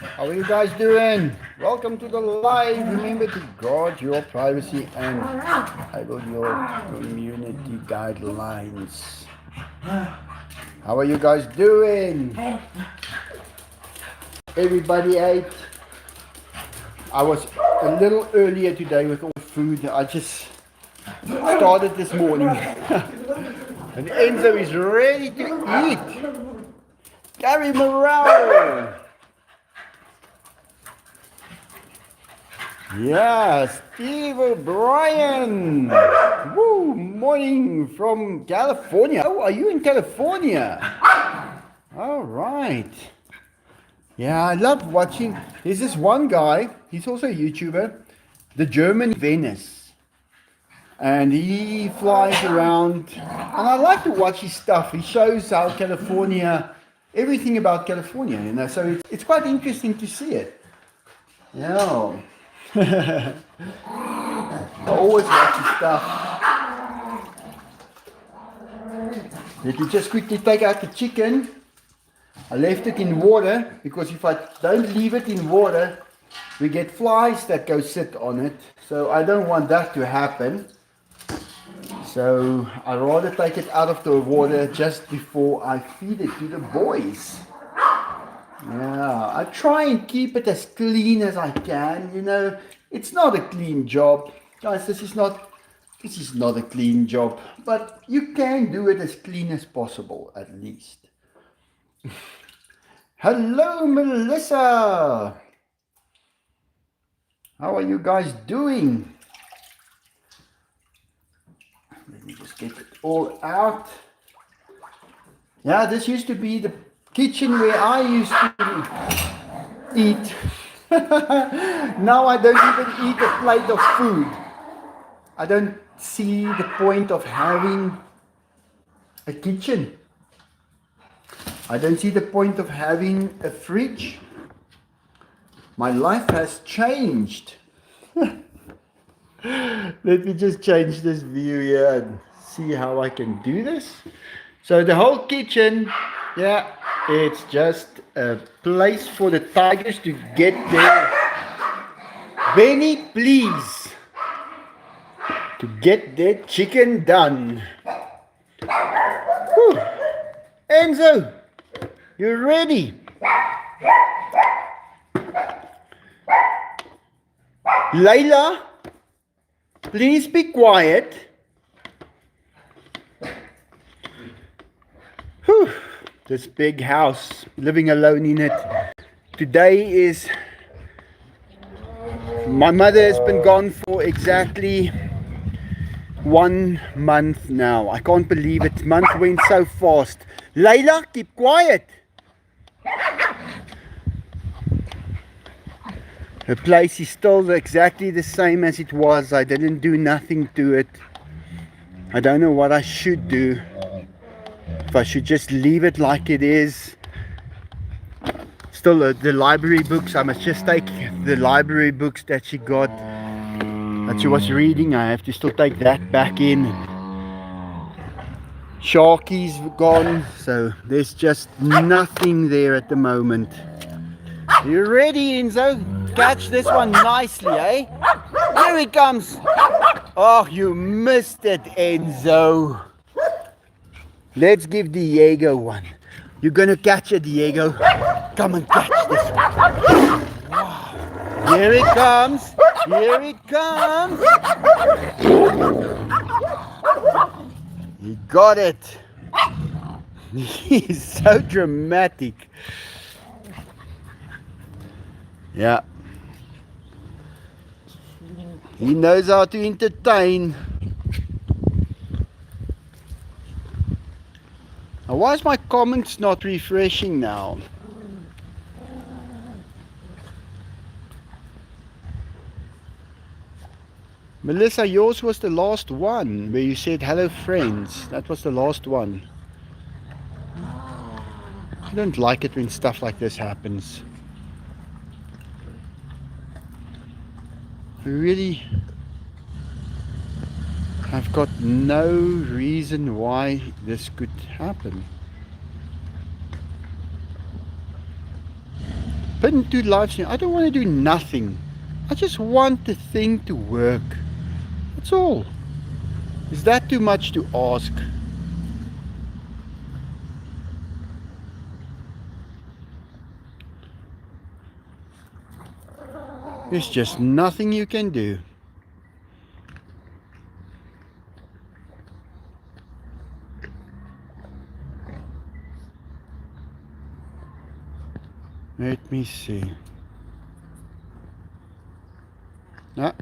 How are you guys doing? Welcome to the live. Remember to guard your privacy and follow your community guidelines. How are you guys doing? Everybody ate. I was a little earlier today with all the food. I just started this morning. And Enzo is ready to eat. Gary Morale. Yeah, Steve O'Brien. Woo, morning from California. Oh, are you in California? All right. Yeah, I love watching. There's this one guy, he's also a YouTuber, the German Venice. And he flies around. And I like to watch his stuff. He shows how California, everything about California, you know. So it's quite interesting to see it. Yeah. I always watch his stuff. Let me just quickly take out the chicken. I left it in water because if I don't leave it in water, we get flies that go sit on it. So I don't want that to happen. So I rather take it out of the water just before I feed it to the boys. Yeah, I try and keep it as clean as I can, you know. It's not a clean job. Guys, this is not a clean job, but you can do it as clean as possible at least. Hello, Melissa. How are you guys doing? Let me just get it all out. Yeah, this used to be the kitchen where I used to eat. Now I don't even eat a plate of food. I don't see the point of having a kitchen. I don't see the point of having a fridge. My life has changed. Let me just change this view here and see how I can do this. So the whole kitchen, yeah, it's just a place for the tigers to get there. Benny, please, to get their chicken done. Whew. Enzo, you ready? Layla, please be quiet. Whew. This big house, living alone in it. Today is, my mother has been gone for exactly 1 month now. I can't believe it. Month went so fast. Layla, keep quiet. The place is still exactly the same as it was. I didn't do nothing to it. I don't know what I should do. If I should just leave it like it is. Still the library books, I must just take the library books that she got, that she was reading. I have to still take that back in. Sharky's gone, so there's just nothing there at the moment. You ready, Enzo? Catch this one nicely, eh? Here he comes. Oh, you missed it, Enzo. Let's give Diego one. You're gonna catch it, Diego. Come and catch this one. Wow. Here it comes. Here it comes. He got it. He's so dramatic. Yeah. He knows how to entertain. Now, why is my comments not refreshing now? Melissa, yours was the last one where you said hello friends. That was the last one. I don't like it when stuff like this happens. Really, I've got no reason why this could happen. pin to live stream. I don't want to do nothing. I just want the thing to work. That's all. Is that too much to ask? There's just nothing you can do. Let me see. Ah.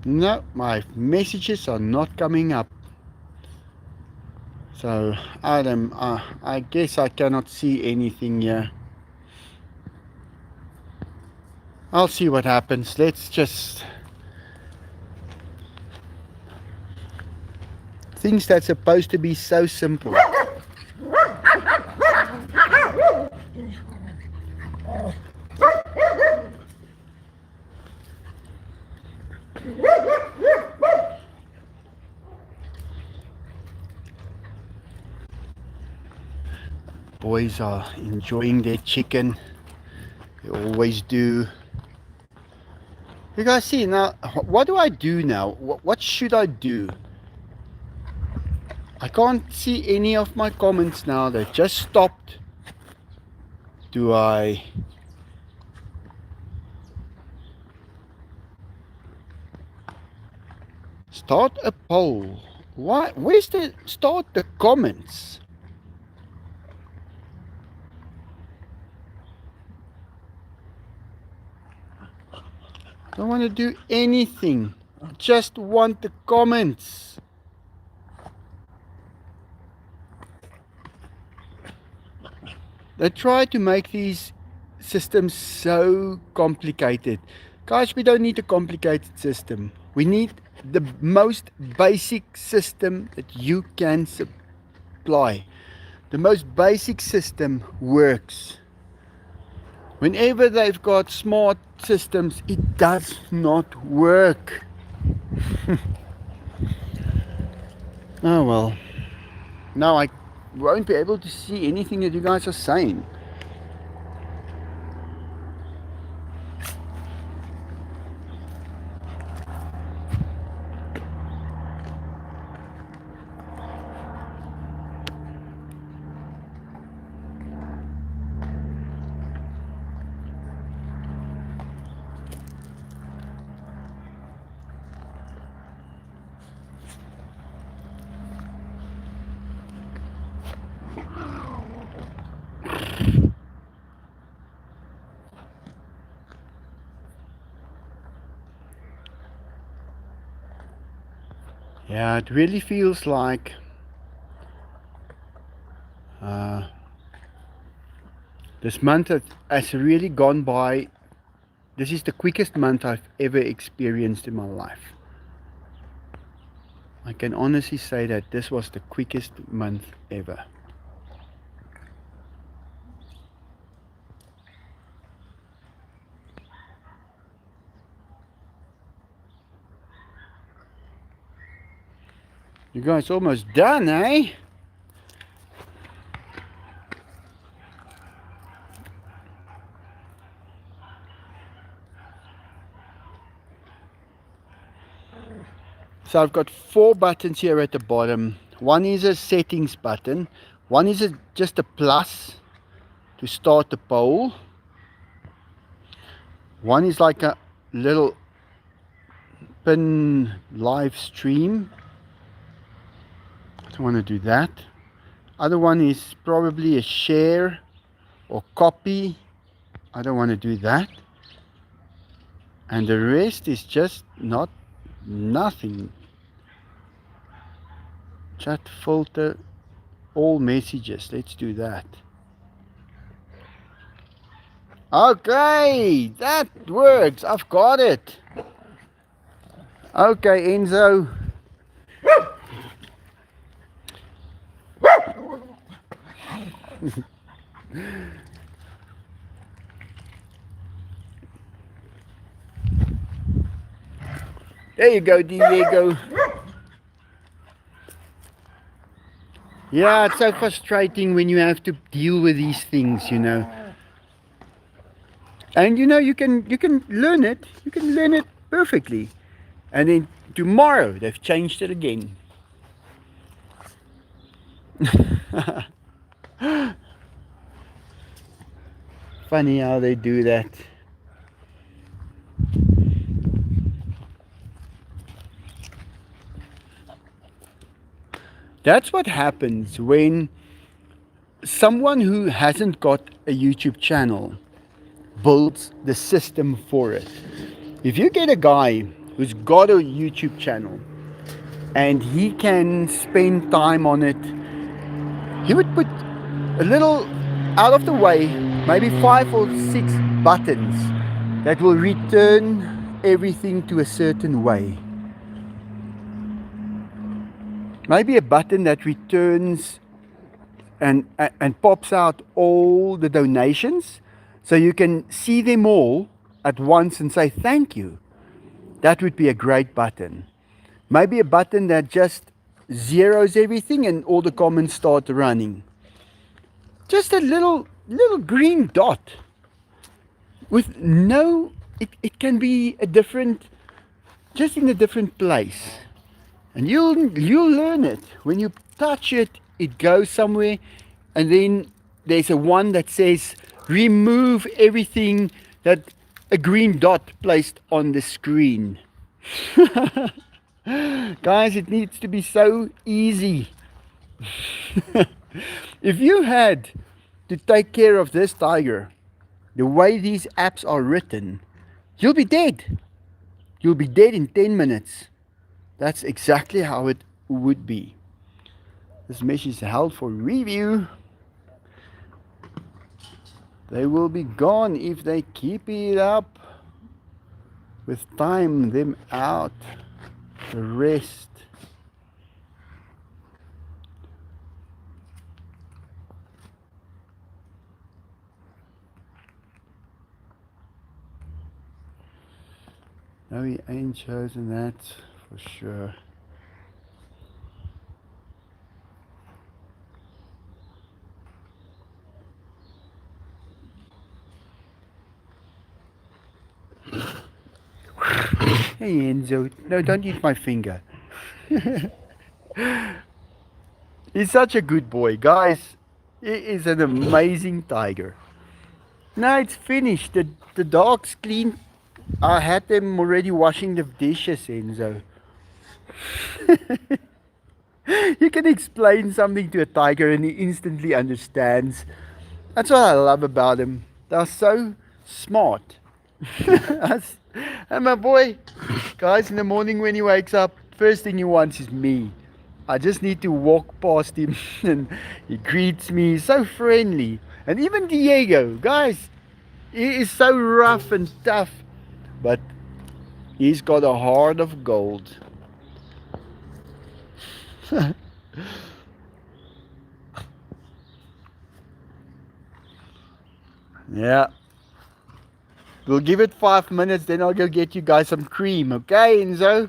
No, my messages are not coming up. So Adam, I guess I cannot see anything here. I'll see what happens. Let's just... Things that's supposed to be so simple. Boys are enjoying their chicken. They always do. You guys see now, what do I do now? What should I do? I can't see any of my comments now. They just stopped. Do I... Start a poll? Why? Where's the start the comments? I don't want to do anything. I just want the comments. They try to make these systems so complicated. Guys, we don't need a complicated system. We need the most basic system that you can supply. The most basic system works. Whenever they've got smart systems, it does not work. Oh well. Now I won't be able to see anything that you guys are saying. Yeah, it really feels like this month has really gone by. This is the quickest month I've ever experienced in my life. I can honestly say that this was the quickest month ever. You guys almost done, eh? So I've got 4 buttons here at the bottom. One is a settings button. One is just a plus to start the poll. One is like a little pin live stream. I don't want to do that. Other one is probably a share or copy. I don't want to do that. And the rest is just nothing. Chat filter all messages. Let's do that. Okay, that works. I've got it. Okay, Enzo. There you go, Diego. Yeah, it's so frustrating when you have to deal with these things, you know. And you know, you can learn it. You can learn it perfectly. And then tomorrow they've changed it again. Funny how they do that. That's what happens when someone who hasn't got a YouTube channel builds the system for it. If you get a guy who's got a YouTube channel and he can spend time on it, he would put a little out of the way, maybe 5 or 6 buttons that will return everything to a certain way. Maybe a button that returns and pops out all the donations so you can see them all at once and say thank you. That would be a great button. Maybe a button that just zeroes everything and all the comments start running. Just a little green dot with no, it can be a different, just in a different place. And you'll learn it. When you touch it, it goes somewhere, and then there's a one that says remove everything that a green dot placed on the screen. Guys, it needs to be so easy. If you had to take care of this tiger the way these apps are written, you'll be dead. You'll be dead in 10 minutes. That's exactly how it would be. This mesh is held for review. They will be gone if they keep it up. With time them out. The rest. No, he ain't chosen that for sure. Hey Enzo, no, don't eat my finger. He's such a good boy, guys. He is an amazing tiger. Now it's finished. The dog's clean. I had them already washing the dishes, Enzo. You can explain something to a tiger and he instantly understands. That's what I love about him. They're so smart. And my boy, guys, in the morning when he wakes up, first thing he wants is me. I just need to walk past him and he greets me. He's so friendly. And even Diego, guys, he is so rough and tough, but he's got a heart of gold. Yeah. We'll give it 5 minutes, then I'll go get you guys some cream, okay, Enzo?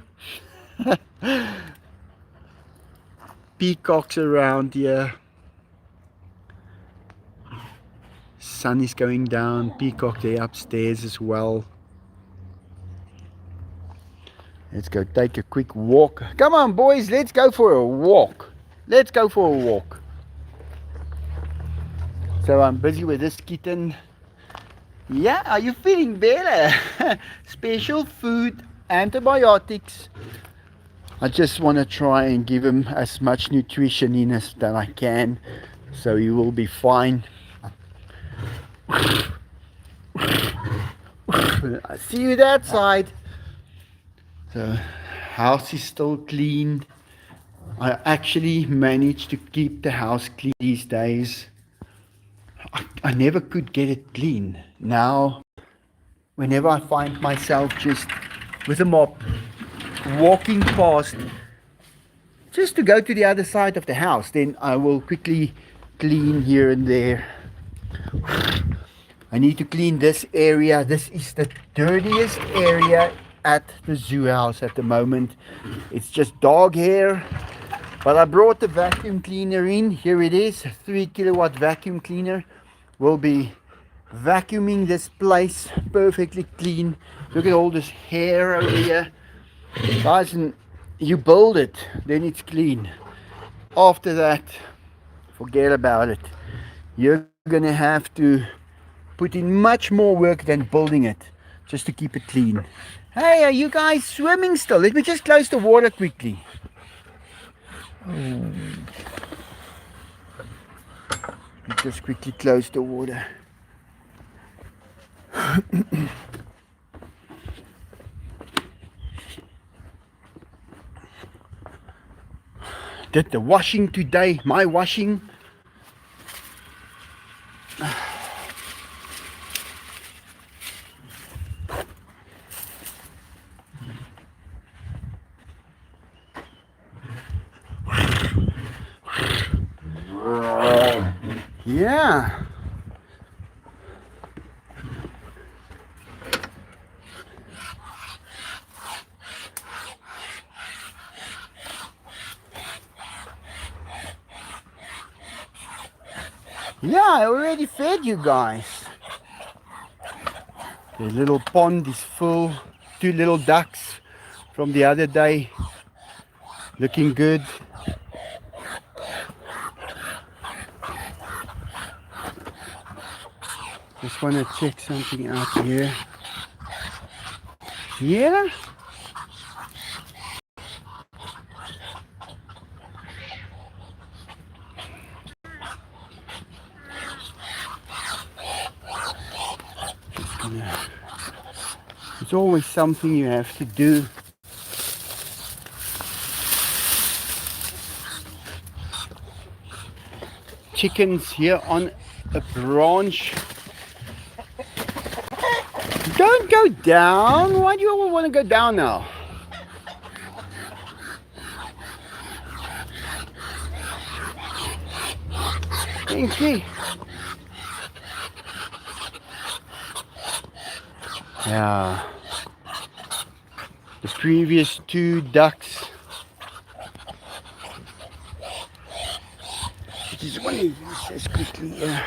Peacocks around here. Sun is going down. Peacock there upstairs as well. Let's go take a quick walk. Come on, boys, let's go for a walk. Let's go for a walk. So I'm busy with this kitten. Yeah, are you feeling better? Special food, antibiotics. I just want to try and give him as much nutrition in as that I can, so he will be fine. I see you that side. The house is still clean. I actually managed to keep the house clean these days. I never could get it clean. Now, whenever I find myself just with a mop, walking past, just to go to the other side of the house, then I will quickly clean here and there. I need to clean this area. This is the dirtiest area at the zoo house at the moment. It's just dog hair. But I brought the vacuum cleaner in. Here it is, a 3 kilowatt vacuum cleaner. We'll be vacuuming this place perfectly clean. Look at all this hair over here. Guys, and you build it, then it's clean. After that, forget about it. You're gonna have to put in much more work than building it just to keep it clean. Hey, are you guys swimming still? Let me just close the water quickly. Just quickly close the water. Did the washing today, my washing. Yeah. Yeah, I already fed you guys. The little pond is full. 2 little ducks from the other day. Looking good. Just want to check something out here. Yeah? It's always something you have to do. Chickens here on a branch. Don't go down. Why do you all want to go down now? Thank you. Yeah. The previous 2 ducks. I just want to use this quickly here.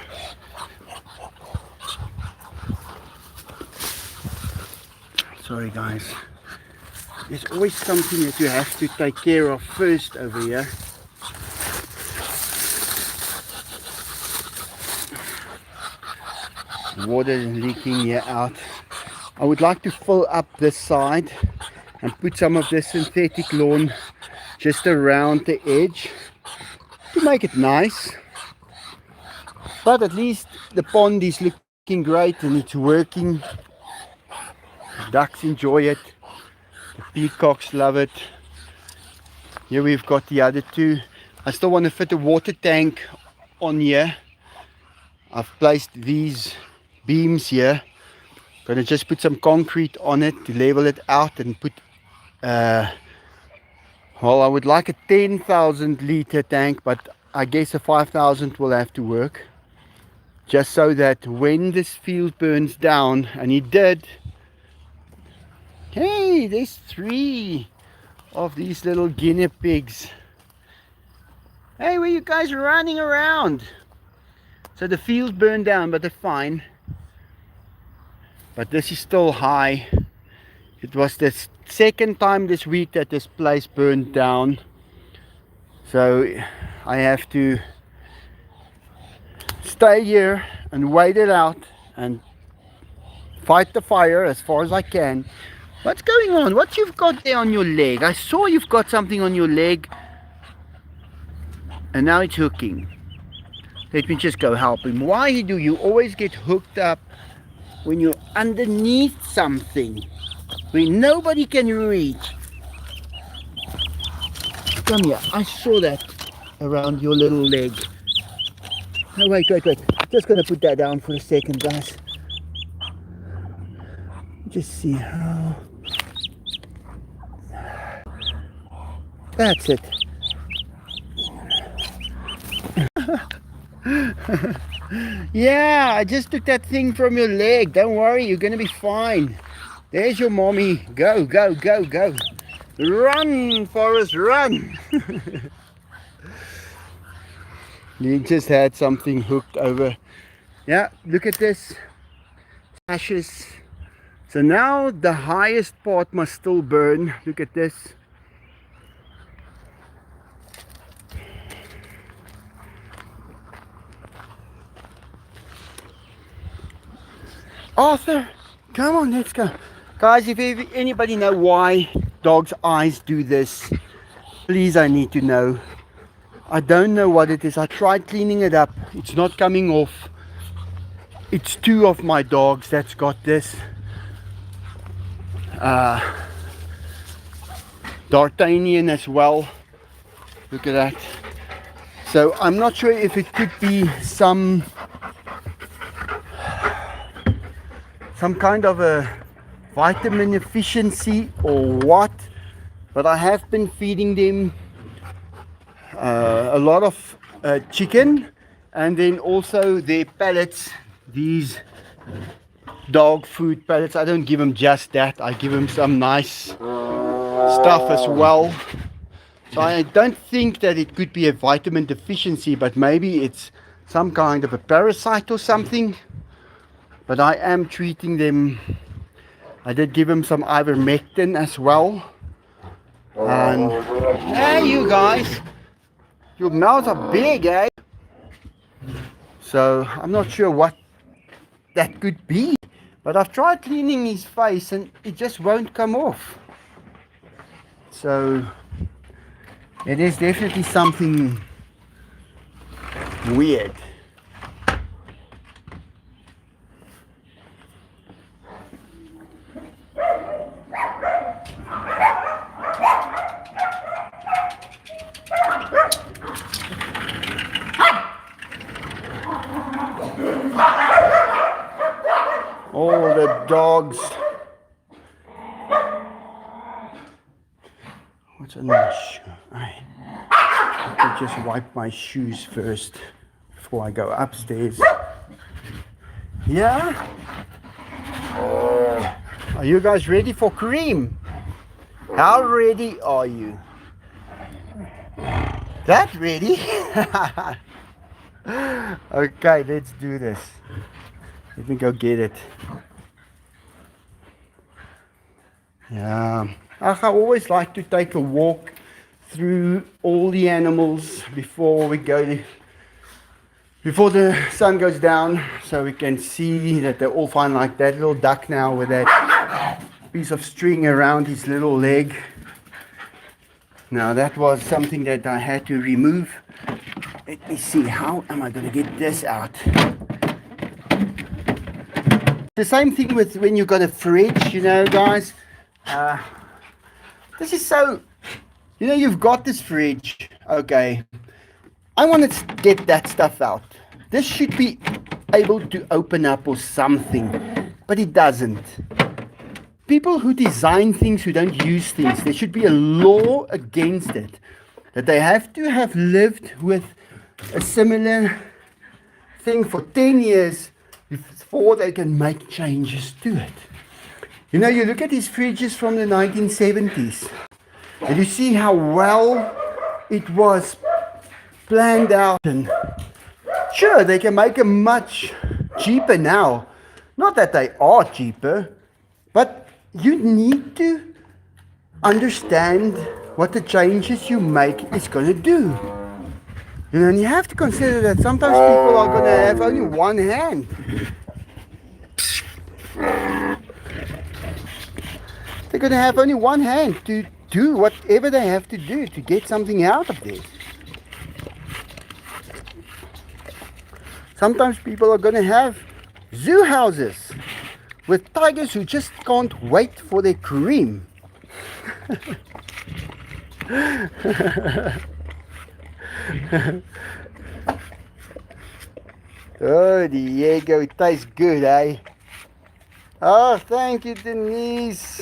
Sorry guys. There's always something that you have to take care of first over here. Water is leaking here out. I would like to fill up this side and put some of this synthetic lawn just around the edge to make it nice. But at least the pond is looking great and it's working. The ducks enjoy it. The peacocks love it. Here we've got the other 2. I still want to fit a water tank on here. I've placed these beams here. Gonna just put some concrete on it to level it out and put well, I would like a 10,000 liter tank, but I guess a 5,000 will have to work, just so that when this field burns down, and it did. Hey, there's 3 of these little guinea pigs. Hey, where you guys running around? So the field burned down, but they're fine. But this is still high. It was the second time this week that this place burned down. So I have to stay here and wait it out and fight the fire as far as I can. What's going on? What you've got there on your leg? I saw you've got something on your leg. And now it's hooking. Let me just go help him. Why do you always get hooked up when you're underneath something where nobody can reach? Come here, I saw that around your little leg. No, wait. Just gonna put that down for a second, guys. Just see how. That's it. Yeah, I just took that thing from your leg. Don't worry, you're gonna be fine. There's your mommy. Go, go, go, go. Run, Forrest, run. You just had something hooked over. Yeah, look at this. Ashes. So now the highest part must still burn. Look at this. Arthur, come on, let's go. Guys, if anybody know why dogs' eyes do this, please, I need to know. I don't know what it is. I tried cleaning it up. It's not coming off. It's two of my dogs that's got this. D'Artagnan as well. Look at that. So I'm not sure if it could be some kind of a vitamin deficiency or what, but I have been feeding them a lot of chicken, and then also their pellets, these dog food pellets. I don't give them just that, I give them some nice stuff as well. So I don't think that it could be a vitamin deficiency, but maybe it's some kind of a parasite or something. But I am treating them. I did give them some ivermectin as well. And hey, you guys, your mouths are big, eh? So I'm not sure what that could be, but I've tried cleaning his face and it just won't come off. So it is definitely something weird. All the dogs. What's on my shoe? I have to just wipe my shoes first before I go upstairs. Yeah? Are you guys ready for cream? How ready are you? That ready? Okay, let's do this. Let me go get it. Yeah, I always like to take a walk through all the animals before the sun goes down, so we can see that they're all fine. Like that little duck now with that piece of string around his little leg. Now that was something that I had to remove. Let me see, how am I going to get this out? The same thing with when you've got a fridge, you know, guys. This is so, you know, you've got this fridge. Okay, I want to get that stuff out. This should be able to open up or something, but it doesn't. People who design things, who don't use things, there should be a law against it. That they have to have lived with a similar thing for 10 years before they can make changes to it. You know, you look at these fridges from the 1970s and you see how well it was planned out, and sure, they can make them much cheaper now. Not that they are cheaper, but you need to understand what the changes you make is going to do. You know, and you have to consider that sometimes people are going to have only one hand. They're going to have only one hand to do whatever they have to do to get something out of this. Sometimes people are going to have zoo houses with tigers who just can't wait for their cream. Oh, Diego, it tastes good, eh? Oh, thank you, Denise.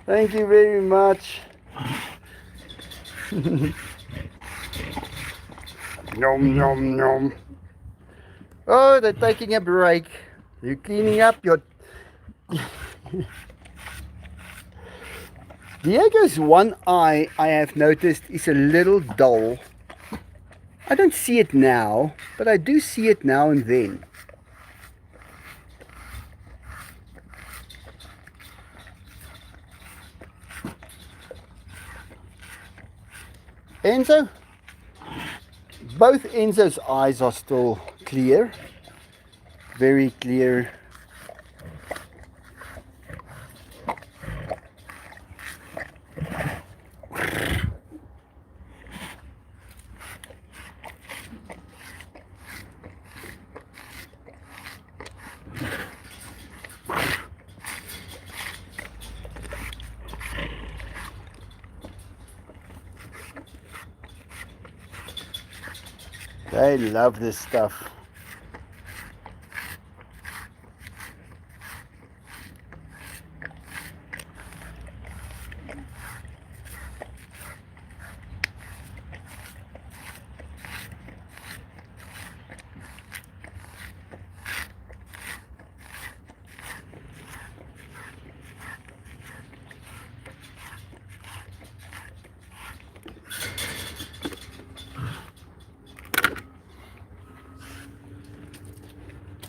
Thank you very much. Nom, nom, nom. Oh, they're taking a break. You're cleaning up your Diego's one eye, I have noticed, is a little dull. I don't see it now, but I do see it now and then. Enzo? Both Enzo's eyes are still clear. Very clear. They love this stuff.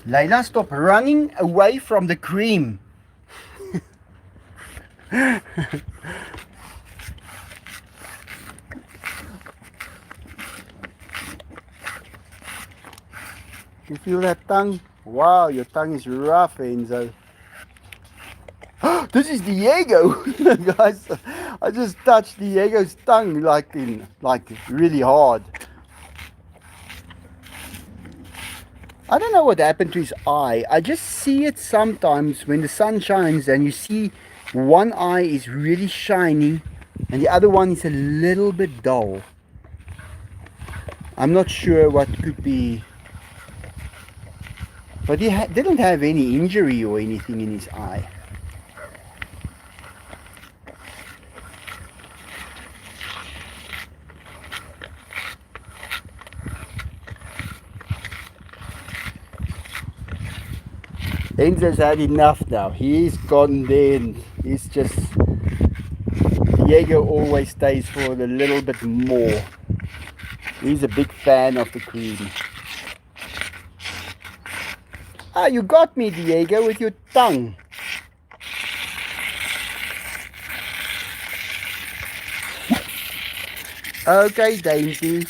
Layla, stop running away from the cream. You feel that tongue? Wow, your tongue is rough, Enzo. This is Diego. Guys, I just touched Diego's tongue like really hard. I don't know what happened to his eye. I just see it sometimes when the sun shines and you see one eye is really shiny and the other one is a little bit dull. I'm not sure what could be. But he didn't have any injury or anything in his eye. Enzo's had enough now. He's gone there and he's just... Diego always stays for a little bit more. He's a big fan of the cream. Ah, you got me, Diego, with your tongue. Okay, Dainty. Look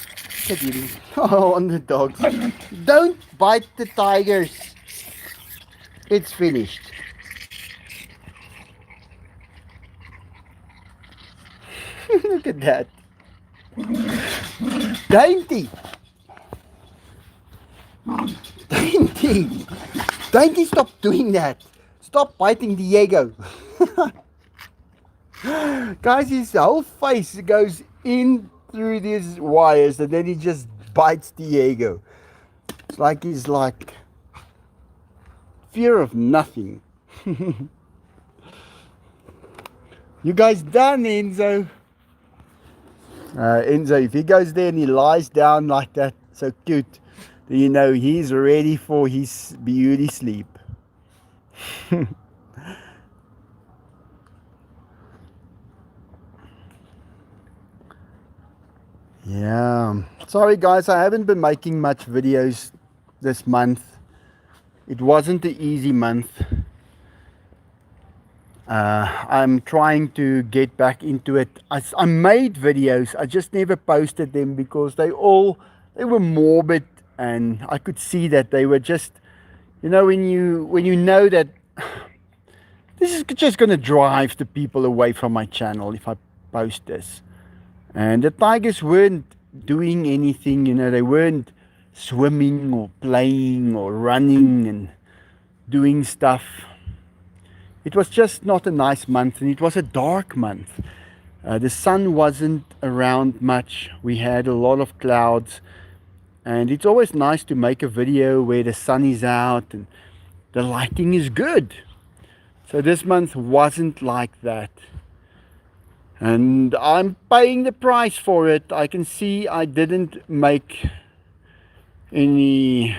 at him. Oh, on the dogs. Don't bite the tigers. It's finished. Look at that. Dainty. Dainty. Dainty, stop doing that. Stop biting Diego. Guys, his whole face goes in through these wires and then he just bites Diego. It's like he's like fear of nothing. You guys done, Enzo? Enzo, if he goes there and he lies down like that, so cute, then you know he's ready for his beauty sleep. Yeah, sorry guys, I haven't been making much videos this month. It wasn't an easy month. I'm trying to get back into it. I made videos, I just never posted them because they were morbid, and I could see that they were just, you know, when you know that this is just going to drive the people away from my channel if I post this. And the tigers weren't doing anything, you know, they weren't swimming or playing or running and doing stuff. It was just not a nice month, and it was a dark month. The sun wasn't around much. We had a lot of clouds, and it's always nice to make a video where the sun is out and the lighting is good. So this month wasn't like that. And I'm paying the price for it. I can see I didn't make any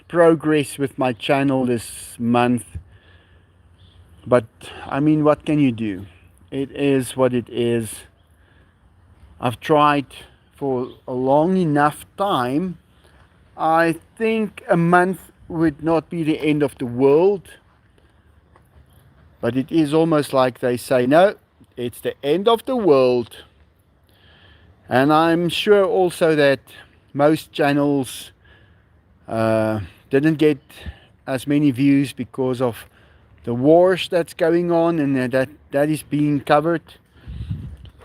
progress with my channel this month. But I mean, what can you do? It is what it is. I've tried for a long enough time. I think a month would not be the end of the world, but it is almost like they say, no, it's the end of the world. And I'm sure also that most channels didn't get as many views because of the wars that's going on, and that is being covered.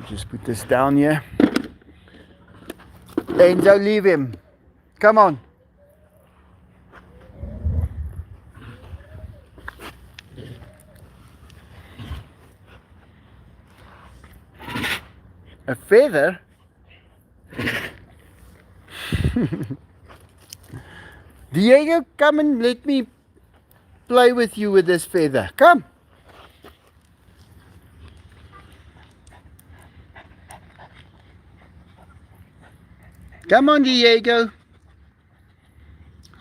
Just put this down here. Enzo, leave him. Come on. A feather? Diego, come and let me play with you with this feather. Come. Come on, Diego.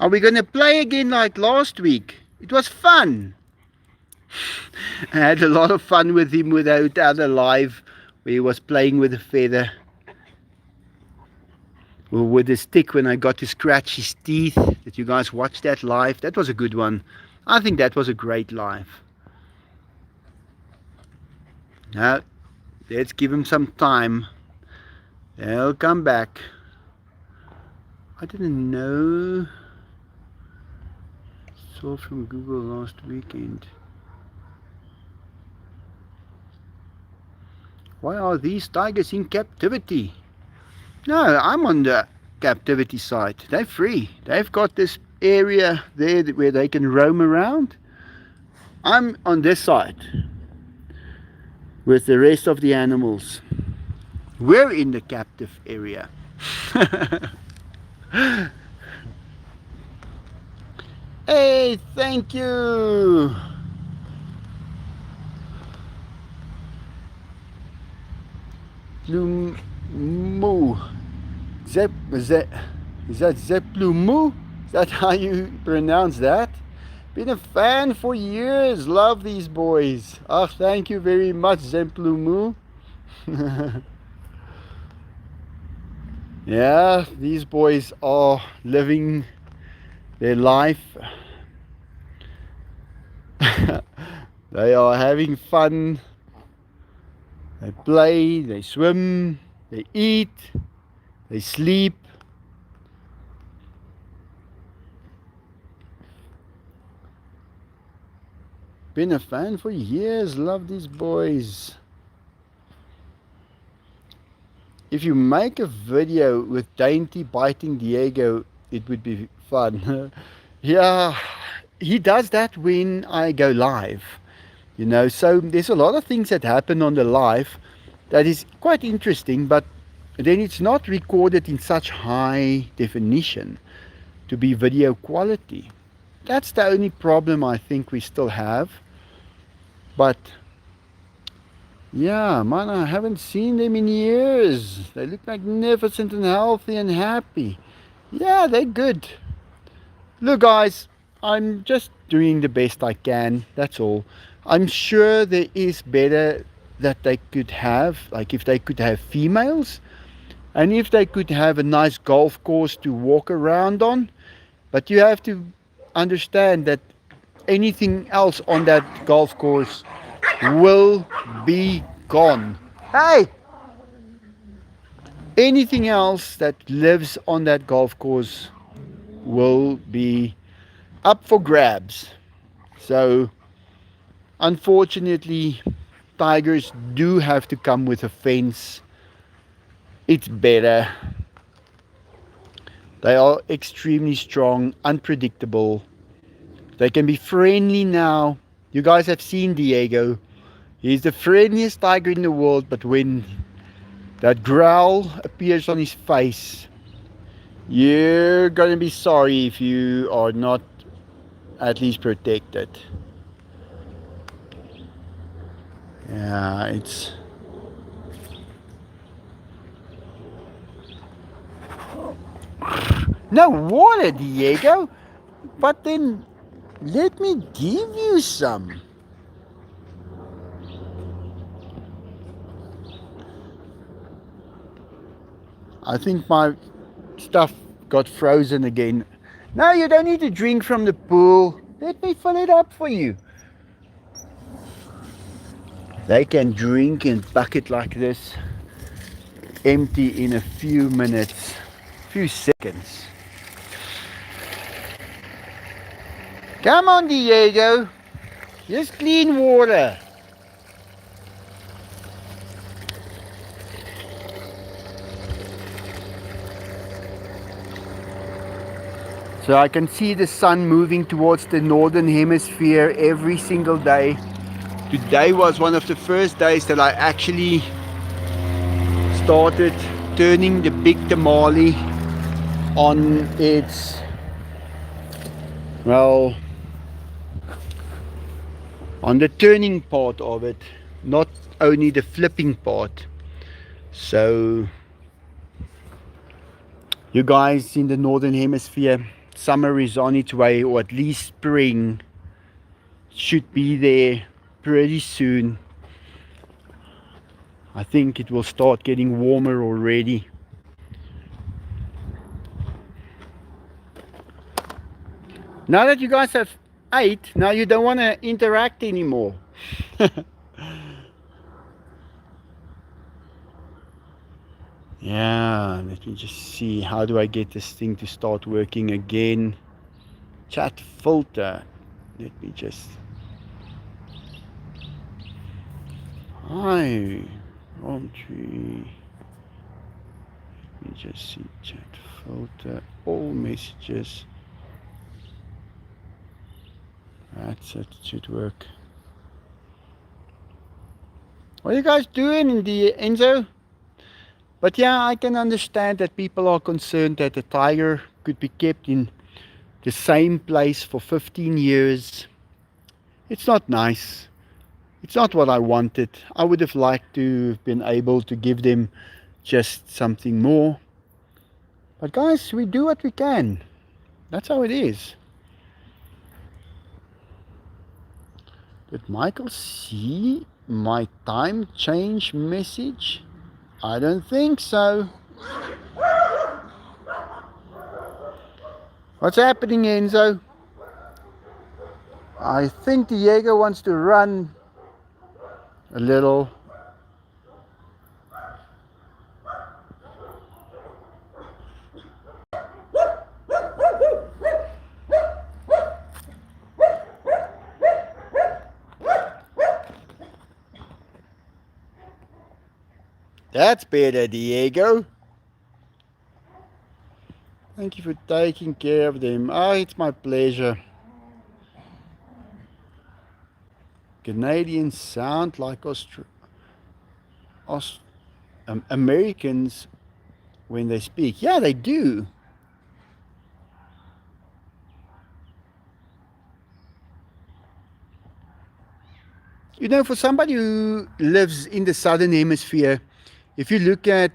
Are we going to play again like last week? It was fun. I had a lot of fun with him without other live where he was playing with a feather. Or with a stick when I got to scratch his teeth. Did you guys watch that live? That was a good one. I think that was a great live. Now, let's give him some time. They'll come back. I didn't know. Saw from Google last weekend. Why are these tigers in captivity? No, I'm on the captivity side. They're free. They've got this area there where they can roam around. I'm on this side with the rest of the animals. We're in the captive area. Hey, thank you. Plumu. Is that Zeplumu? Is that how you pronounce that? Been a fan for years. Love these boys. Oh, thank you very much, Zeplumu. Yeah, these boys are living their life. They are having fun. They play, they swim, they eat, they sleep. Been a fan for years. Love these boys. If you make a video with Dainty biting Diego, it would be fun. Yeah, he does that when I go live. You know, so there's a lot of things that happen on the live that is quite interesting, but then it's not recorded in such high definition to be video quality. That's the only problem I think we still have. But yeah, man, I haven't seen them in years. They look magnificent and healthy and happy. Yeah, they're good. Look, guys, I'm just doing the best I can. That's all. I'm sure there is better that they could have, like if they could have females, and if they could have a nice golf course to walk around on. But you have to understand that anything else on that golf course will be gone. Hey! Anything else that lives on that golf course will be up for grabs. So unfortunately, tigers do have to come with a fence. It's better. They are extremely strong, unpredictable. They can be friendly now. You guys have seen Diego. He's the friendliest tiger in the world, but when that growl appears on his face, you're gonna be sorry if you are not at least protected. Yeah, it's no water, Diego. But then let me give you some. I think my stuff got frozen again. No, you don't need to drink from the pool. Let me fill it up for you. They can drink in bucket like this, empty in a few minutes, few seconds. Come on, Diego. Just clean water. So I can see the sun moving towards the northern hemisphere every single day. Today was one of the first days that I actually started turning the big tamale on its, well, on the turning part of it, not only the flipping part. So you guys in the northern hemisphere, summer is on its way, or at least spring should be there pretty soon. I think it will start getting warmer already. Now that you guys have ate, now you don't want to interact anymore. Yeah, let me just see, how do I get this thing to start working again? Chat filter. Let me just... Hi, Romtree. Let me just see, chat filter, all messages. That's it, it should work. What are you guys doing in the Enzo? But yeah, I can understand that people are concerned that the tiger could be kept in the same place for 15 years. It's not nice. It's not what I wanted. I would have liked to have been able to give them just something more. But guys, we do what we can. That's how it is. Did Michael see my time change message? I don't think so. What's happening, Enzo? I think Diego wants to run a little. That's better, Diego. Thank you for taking care of them. Oh, it's my pleasure. Canadians sound like Americans when they speak. Yeah, they do. You know, for somebody who lives in the southern hemisphere, if you look at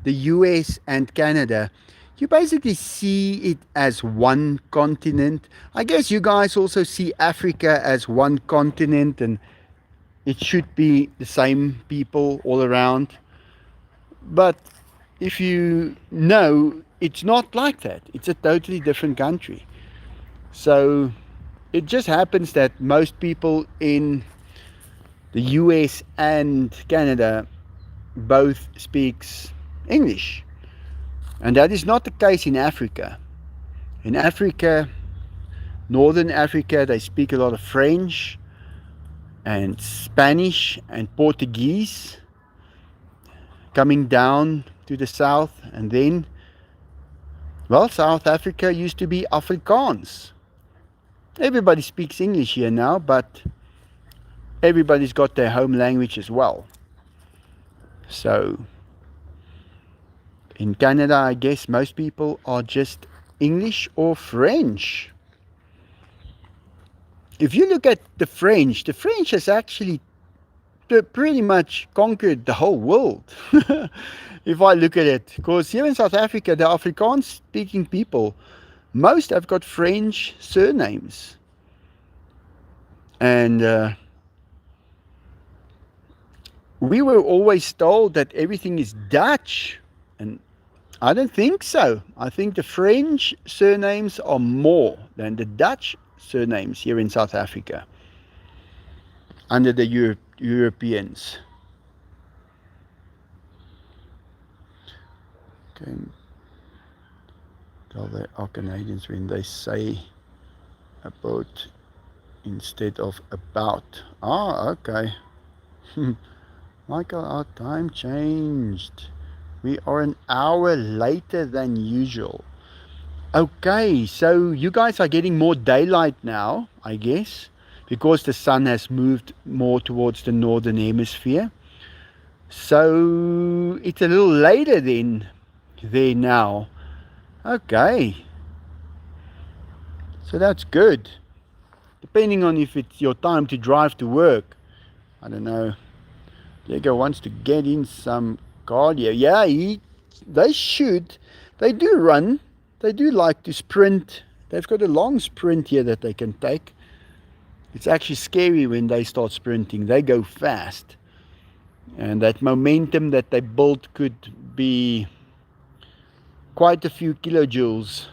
the US and Canada, you basically see it as one continent. I guess you guys also see Africa as one continent, and it should be the same people all around. But if you know, it's not like that. It's a totally different country. So it just happens that most people in the US and Canada both speaks English. And that is not the case in Africa. In Africa, Northern Africa, they speak a lot of French and Spanish and Portuguese, coming down to the south. And then, well, South Africa used to be Afrikaans. Everybody speaks English here now, but everybody's got their home language as well. So in Canada, I guess most people are just English or French. If you look at the French has actually pretty much conquered the whole world. If I look at it, because here in South Africa, the Afrikaans speaking people, most have got French surnames. And we were always told that everything is Dutch, and I don't think so. I think the French surnames are more than the Dutch surnames here in South Africa under the Europeans. Okay, tell they are Canadians when they say about instead of about. Ah, okay. Michael, our time changed. We are an hour later than usual. Okay, so you guys are getting more daylight now, I guess, because the sun has moved more towards the northern hemisphere. So it's a little later than there now. Okay, so that's good. Depending on if it's your time to drive to work. I don't know. Diego wants to get in some cardio. Yeah, they should. They do run. They do like to sprint. They've got a long sprint here that they can take. It's actually scary when they start sprinting. They go fast. And that momentum that they build could be quite a few kilojoules.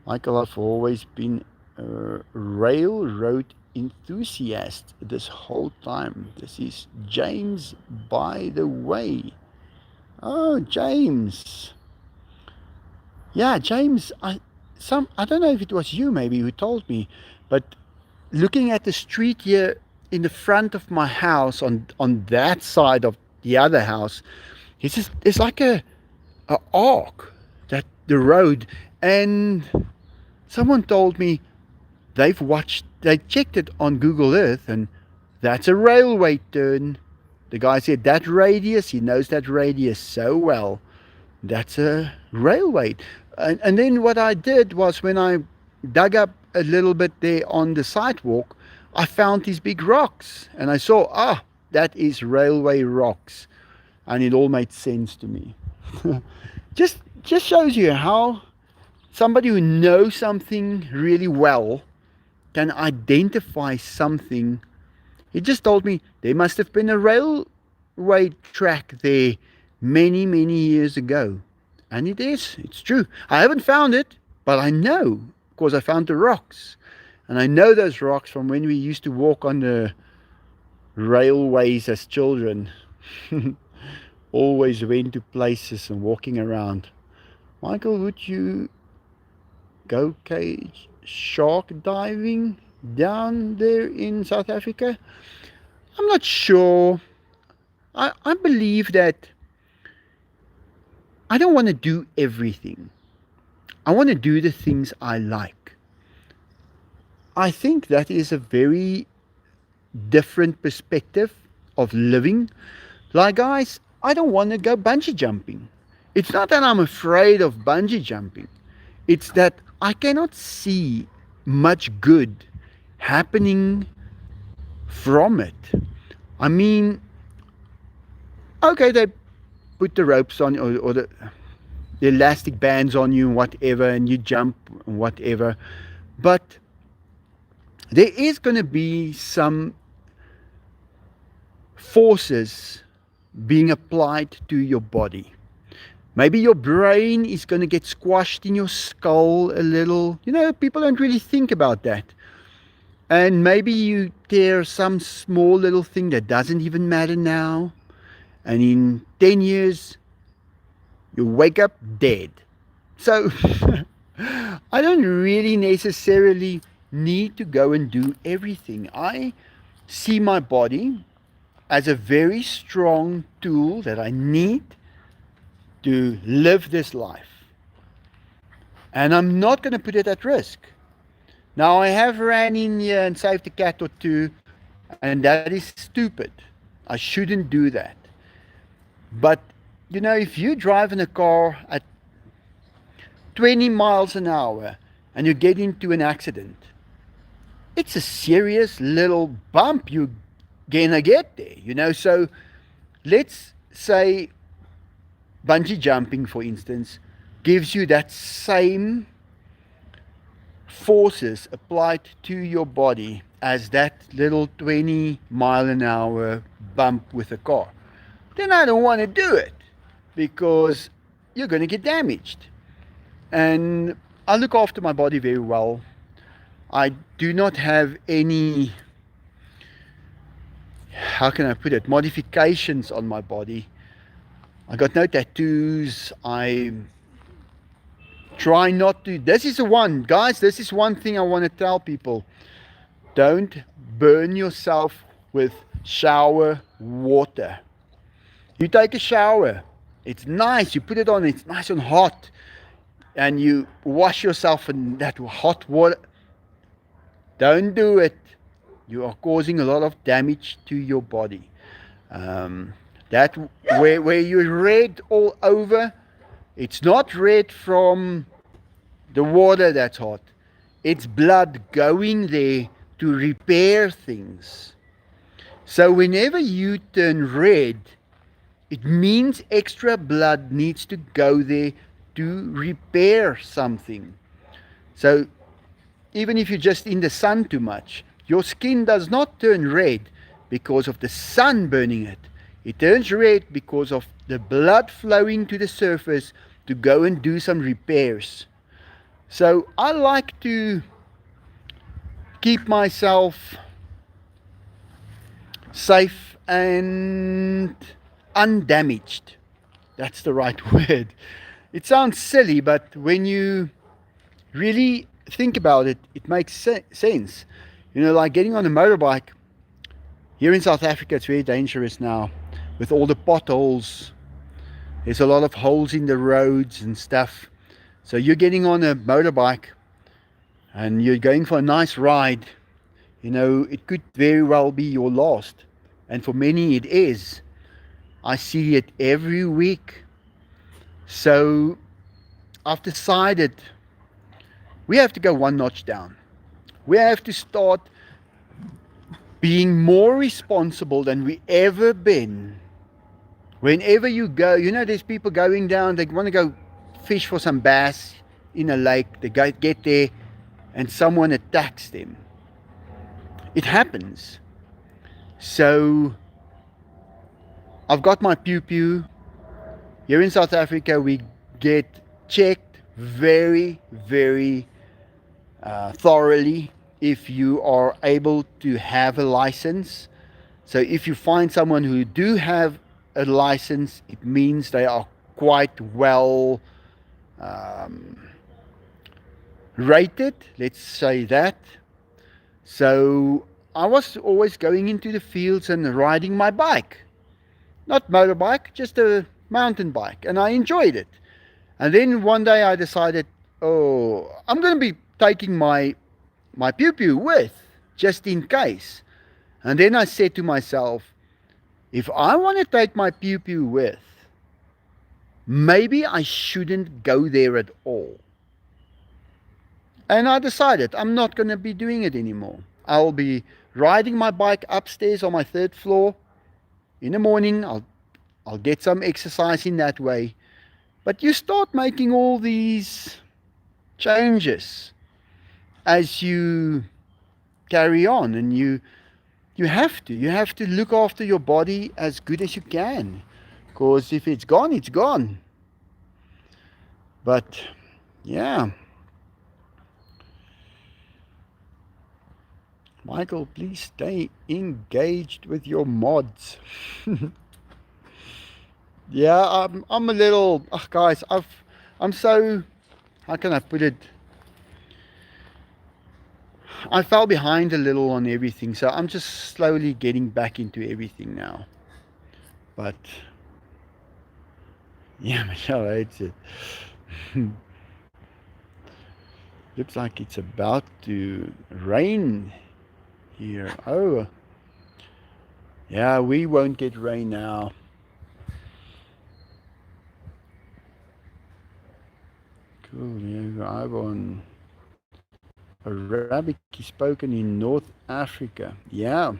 Michael, I've always been a railroad enthusiast this whole time. This is James, by the way. Oh, James. Yeah, James, I don't know if it was you maybe who told me, but looking at the street here in the front of my house on that side of the other house, it's like a arc, that the road, and someone told me they checked it on Google Earth, and that's a railway turn. The guy said that radius, he knows that radius so well. That's a railway. And then what I did was, when I dug up a little bit there on the sidewalk, I found these big rocks, and I saw, that is railway rocks, and it all made sense to me. just shows you how somebody who knows something really well can identify something. He just told me there must have been a railway track there many, many years ago. And it is. It's true. I haven't found it, but I know, because I found the rocks. And I know those rocks from when we used to walk on the railways as children. Always went to places and walking around. Michael, would you go cage shark diving down there in South Africa? I'm not sure. I believe that I don't want to do everything. I want to do the things I like. I think that is a very different perspective of living. Like, guys, I don't want to go bungee jumping. It's not that I'm afraid of bungee jumping. It's that I cannot see much good happening from it. I mean, okay, they put the ropes on, or the elastic bands on you, whatever, and you jump, whatever. But there is going to be some forces being applied to your body. Maybe your brain is going to get squashed in your skull a little. You know, people don't really think about that. And maybe you tear some small little thing that doesn't even matter now. And in 10 years, you wake up dead. So, I don't really necessarily need to go and do everything. I see my body as a very strong tool that I need to live this life. And I'm not going to put it at risk. Now, I have ran in here and saved a cat or two, and that is stupid. I shouldn't do that. But, you know, if you drive in a car at 20 miles an hour and you get into an accident, it's a serious little bump you're gonna get there, you know. So let's say bungee jumping, for instance, gives you that same forces applied to your body as that little 20 mile an hour bump with a car. Then I don't want to do it, because you're going to get damaged. And I look after my body very well. I do not have any, how can I put it, modifications on my body. I got no tattoos. I try not to. This is the one, guys, this is one thing I want to tell people. Don't burn yourself with shower water. You take a shower, it's nice, you put it on, it's nice and hot, and you wash yourself in that hot water. Don't do it. You are causing a lot of damage to your body. That where you're red all over, it's not red from the water that's hot. It's blood going there to repair things. So whenever you turn red, it means extra blood needs to go there to repair something. So even if you're just in the sun too much, your skin does not turn red because of the sun burning it. It turns red because of the blood flowing to the surface to go and do some repairs. So I like to keep myself safe and undamaged. That's the right word. It sounds silly, but when you really think about it, it makes sense. You know, like getting on a motorbike. Here in South Africa, it's very dangerous now with all the potholes. There's a lot of holes in the roads and stuff. So you're getting on a motorbike and you're going for a nice ride. You know, it could very well be your last. And for many it is. I see it every week. So I've decided we have to go one notch down. We have to start being more responsible than we ever been. Whenever you go, you know, there's people going down, they want to go fish for some bass in a lake. They get there and someone attacks them. It happens. So I've got my pew. Here in South Africa, we get checked very, very thoroughly if you are able to have a license. So if you find someone who do have a license, it means they are quite well rated, let's say that. So I was always going into the fields and riding my bike. Not motorbike, just a mountain bike, and I enjoyed it. And then one day I decided, oh, I'm going to be taking my pew with, just in case. And then I said to myself, if I want to take my pew with, maybe I shouldn't go there at all. And I decided I'm not going to be doing it anymore. I'll be riding my bike upstairs on my 3rd floor. In the morning, I'll get some exercise in that way. But you start making all these changes as you carry on, and you have to look after your body as good as you can, because if it's gone, it's gone. But yeah, Michael, please stay engaged with your mods. Yeah, I'm a little, guys, I'm so, how can I put it? I fell behind a little on everything, so I'm just slowly getting back into everything now. But yeah, Michelle hates it. Looks like it's about to rain here. Oh, yeah, we won't get rain now. Cool. Yeah, Ivan. Arabic is spoken in North Africa. Yeah.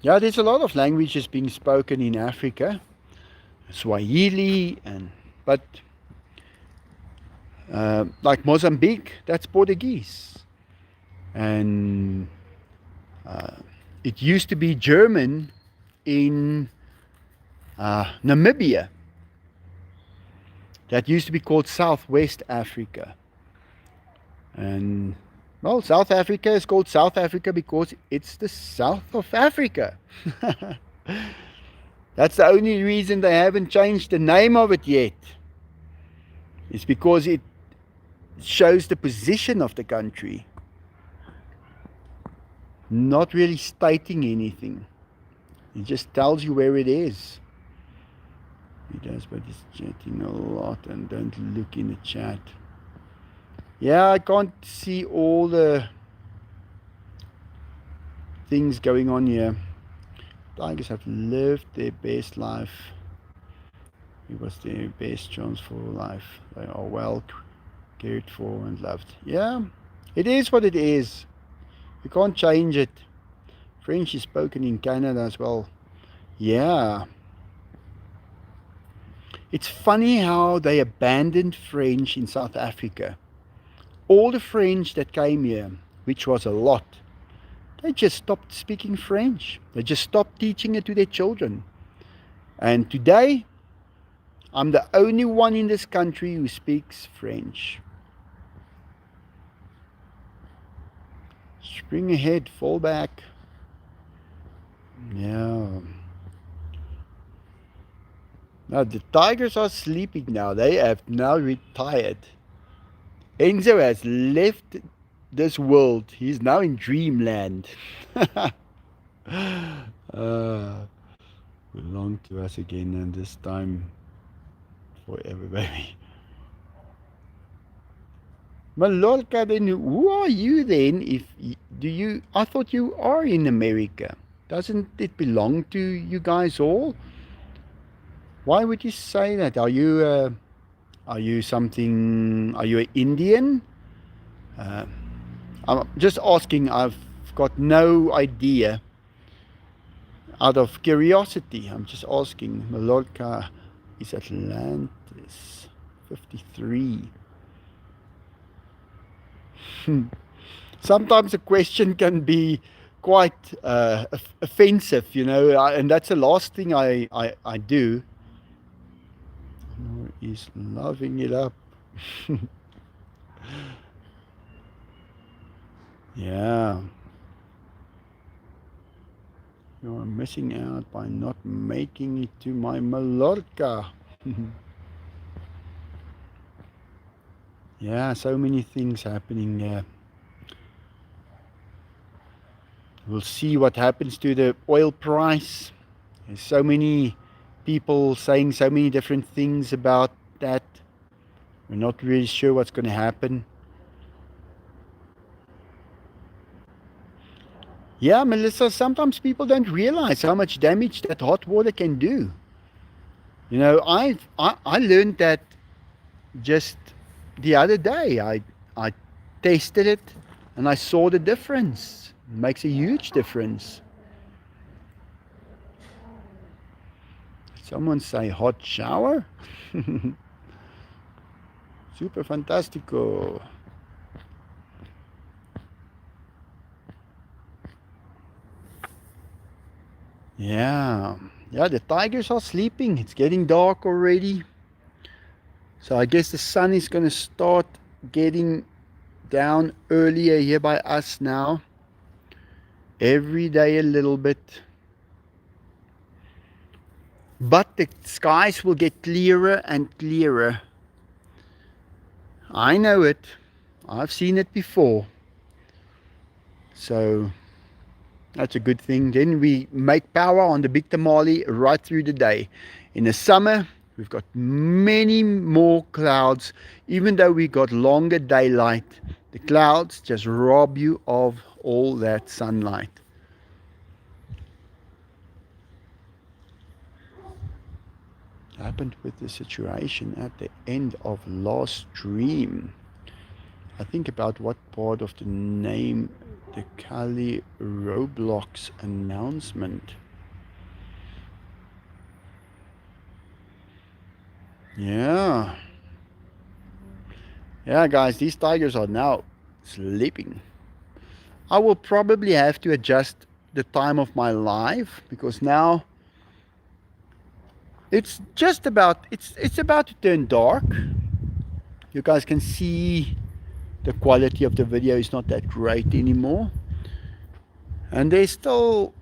Yeah, there's a lot of languages being spoken in Africa. Swahili but like Mozambique, that's Portuguese. And it used to be German in Namibia. that used to be called Southwest Africa. And well, South Africa is called South Africa because it's the south of Africa. That's the only reason they haven't changed the name of it yet. It's because it shows the position of the country, not really stating anything. It just tells you where it is. He does, but he's chatting a lot and don't look in the chat. Yeah, I can't see all the things going on here. Tigers have lived their best life. It was their best chance for life. They are well cared for and loved. Yeah, it is what it is. You can't change it. French is spoken in Canada as well. Yeah. It's funny how they abandoned French in South Africa. All the French that came here, which was a lot, they just stopped speaking French. They just stopped teaching it to their children. And today, I'm the only one in this country who speaks French. Spring ahead, fall back. Yeah. Now the Tigers are sleeping now. They have now retired. Enzo has left this world. He's now in dreamland. Belong to us again, and this time forever, baby. Malolka, then who are you then? I thought you are in America. Doesn't it belong to you guys all? Why would you say that? Are you an Indian? I'm just asking. I've got no idea. Out of curiosity, I'm just asking. Mallorca is Atlantis, 53. Sometimes a question can be quite offensive, and that's the last thing I do. Is loving it up. Yeah. You're missing out by not making it to my Mallorca. Yeah, so many things happening there. We'll see what happens to the oil price. There's so many people saying so many different things about that. We're not really sure what's going to happen. Yeah, Melissa, sometimes people don't realize how much damage that hot water can do. I learned that just the other day. I tasted it and I saw the difference. It makes a huge difference. Someone say hot shower? Super fantastico. Yeah, the tigers are sleeping. It's getting dark already. So I guess the sun is going to start getting down earlier here by us now. Every day a little bit. But the skies will get clearer and clearer. I know it. I've seen it before. So that's a good thing. Then we make power on the big tamale right through the day. In the summer, we've got many more clouds. Even though we got longer daylight, the clouds just rob you of all that sunlight. Happened with the situation at the end of last stream. I think about what part of the name the Kali Roblox announcement. Yeah, guys, these tigers are now sleeping. I will probably have to adjust the time of my live because now It's just about, it's about to turn dark. You guys can see the quality of the video is not that great anymore. And there's still,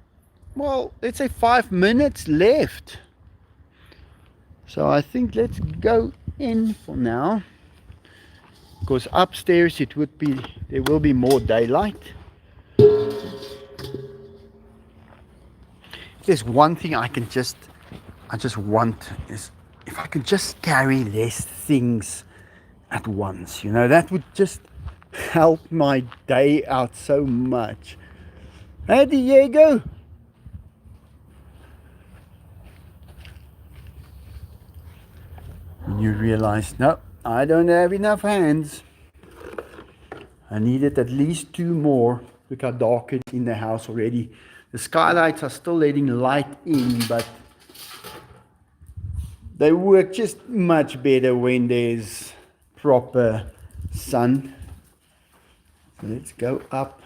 well, let's say 5 minutes left. So I think let's go in for now. Because upstairs it would be, there will be more daylight. If there's one thing I just want is if I could just carry less things at once, you know, that would just help my day out so much. Hey Diego! And you realize, no, I don't have enough hands. I needed at least 2 more. Look how dark it's in the house already. The skylights are still letting light in, but they work just much better when there's proper sun. So let's go up.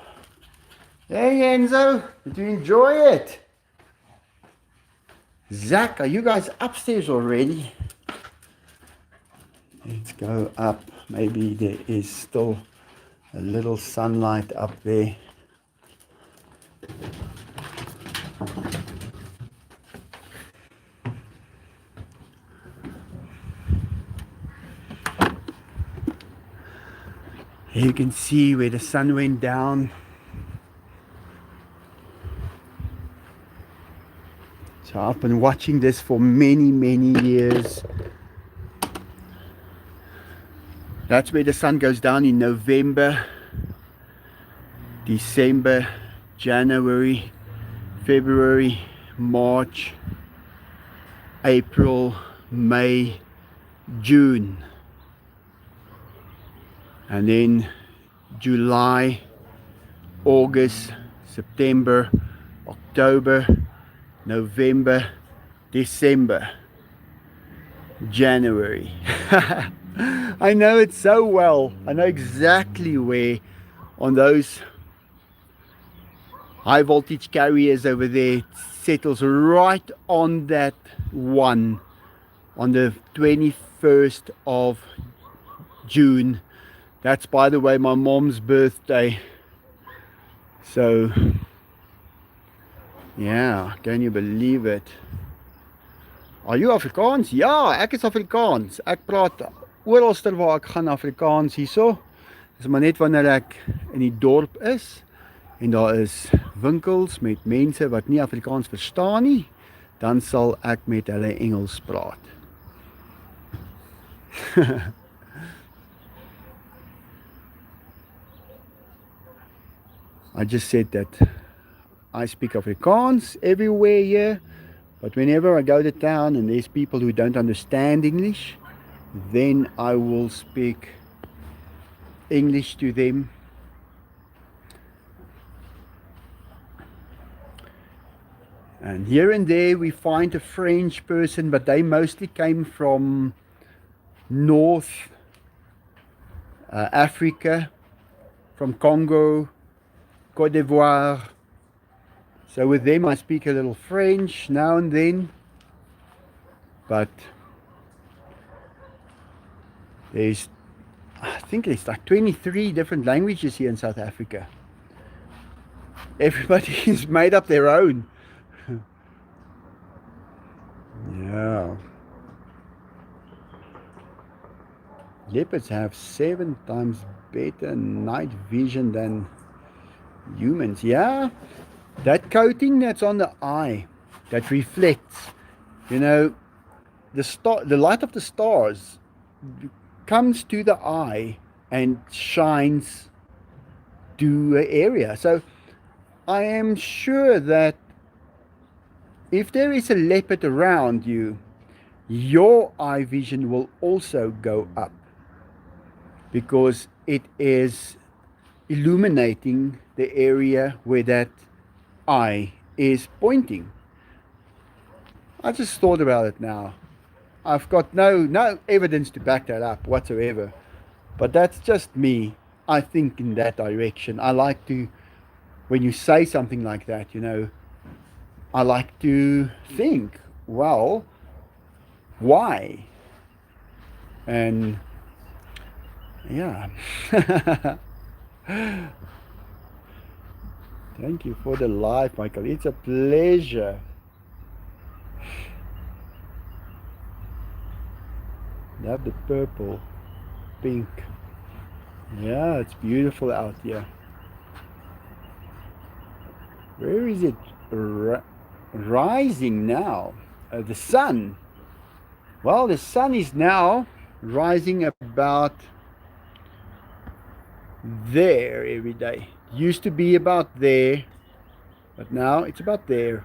Hey Enzo, did you enjoy it? Zach, are you guys upstairs already? Let's go up. Maybe there is still a little sunlight up there. Here you can see where the sun went down. So I've been watching this for many, many years. That's where the sun goes down in November, December, January, February, March, April, May, June. And then July, August, September, October, November, December, January. I know it so well. I know exactly where on those high voltage carriers over there it settles right on that one on the 21st of June. That's, by the way, my mom's birthday. So yeah, can you believe it? Are you Afrikaans? Ja, ek is Afrikaans. Ek praat oralster waar ek gaan Afrikaans hierso. Dis maar net wanneer ek in die dorp is en daar is winkels met mense wat nie Afrikaans verstaan nie, dan sal ek met hulle Engels praat. I just said that I speak Afrikaans everywhere here, but whenever I go to town and there's people who don't understand English, then I will speak English to them. And here and there we find a French person, but they mostly came from North Africa, from Congo, Côte d'Ivoire. So with them I speak a little French now and then, but I think there's like 23 different languages here in South Africa. Everybody's made up their own. Yeah. Leopards have 7 times better night vision than humans. Yeah, that coating that's on the eye that reflects, you know, the light of the stars comes to the eye and shines to an area. So I am sure that if there is a leopard around you, your eye vision will also go up, because it is illuminating the area where that eye is pointing. I just thought about it now. I've got no evidence to back that up whatsoever, but that's just me. I think in that direction. I like to, when you say something like that, you know, I like to think, well, why. And yeah. Thank you for the live, Michael. It's a pleasure. Love the purple, pink. Yeah, it's beautiful out here. Where is it rising now? The sun. Well, the sun is now rising about there every day. Used to be about there, but now it's about there.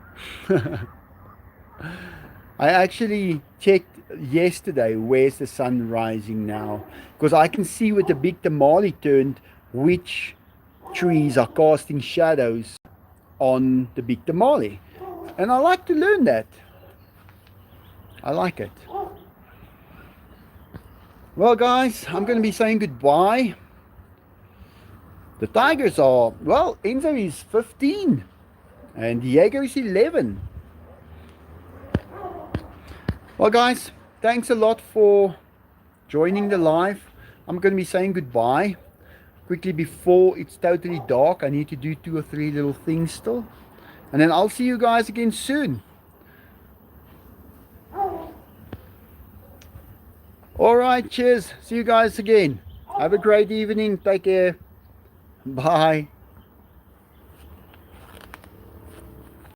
I actually checked yesterday where's the sun rising now, because I can see with the big tamale turned which trees are casting shadows on the big tamale, and I like to learn that. I like it. Well guys, I'm going to be saying goodbye. The Tigers are, well, Enzo is 15 and Diego is 11. Well guys, thanks a lot for joining the live. I'm going to be saying goodbye quickly before it's totally dark. I need to do 2 or 3 little things still, and then I'll see you guys again soon. Alright, cheers. See you guys again. Have a great evening. Take care. Bye.